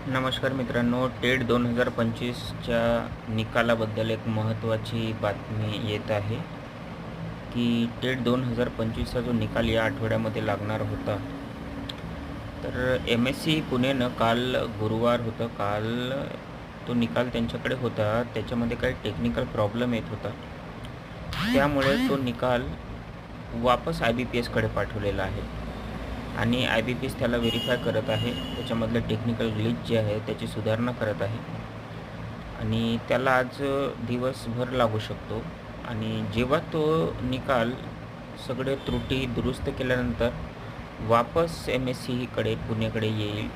नमस्कार मित्रांनो, टेट 2025च्या निकालाबद्दल एक महत्त्वाची बातमी येत आहे, की टेट 2025चा जो निकाल या आठवड्यामध्ये लागणार होता. तर MSc पुणेनं काल गुरुवार होतं, काल तो निकाल त्यांच्याकडे होता. त्याच्यामध्ये काही टेक्निकल प्रॉब्लेम येत होता. त्यामुळे तो निकाल वापस IBPSकडे पाठवलेला आहे. आणि IBPS त्याला व्हेरिफाय करत आहे. त्याच्यामधलं टेक्निकल ग्लिच जे आहे त्याची सुधारणा करत आहे. आणि त्याला आज दिवसभर लागू शकतो. आणि जेव्हा तो निकाल सगळे त्रुटी दुरुस्त केल्यानंतर वापस MSc पुणेकडे येईल,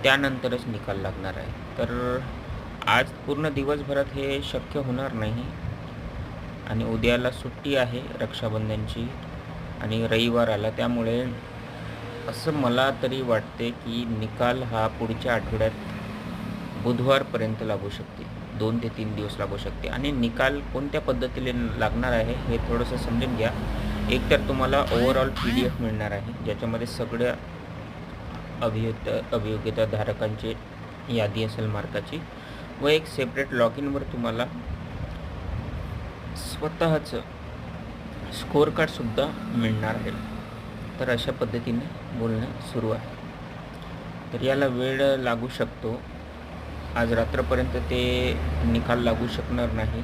त्यानंतरच निकाल लागणार आहे. तर आज पूर्ण दिवसभरात हे शक्य होणार नाही. आणि उद्याला सुट्टी आहे रक्षाबंधनची आणि रविवार आला, त्यामुळे असं मला तरी वाटते की निकाल हा पुढच्या आठवड्यात बुधवारपर्यंत लागू शकते. 2 ते 3 दिवस लागू शकते. आणि निकाल कोणत्या पद्धतीने लागणार आहे हे थोडंसं समजून घ्या. एकतर तुम्हाला ओव्हरऑल PDF मिळणार आहे, ज्याच्यामध्ये सगळ्या अभियोग्यताधारकांची यादी असेल मार्काची, व एक सेपरेट लॉग इनवर तुम्हाला स्वतःचं स्कोअर कार्डसुद्धा मिळणार आहे. तर अशा पद्धतीने बोलणं सुरू आहे. तर याला वेळ लागू शकतो. आज रात्रपर्यंत ते निकाल लागू शकणार नाही.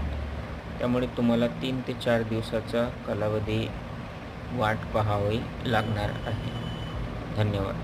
त्यामुळे तुम्हाला 3 ते 4 दिवसाचा कालावधी वाट पाहावी लागणार आहे. धन्यवाद.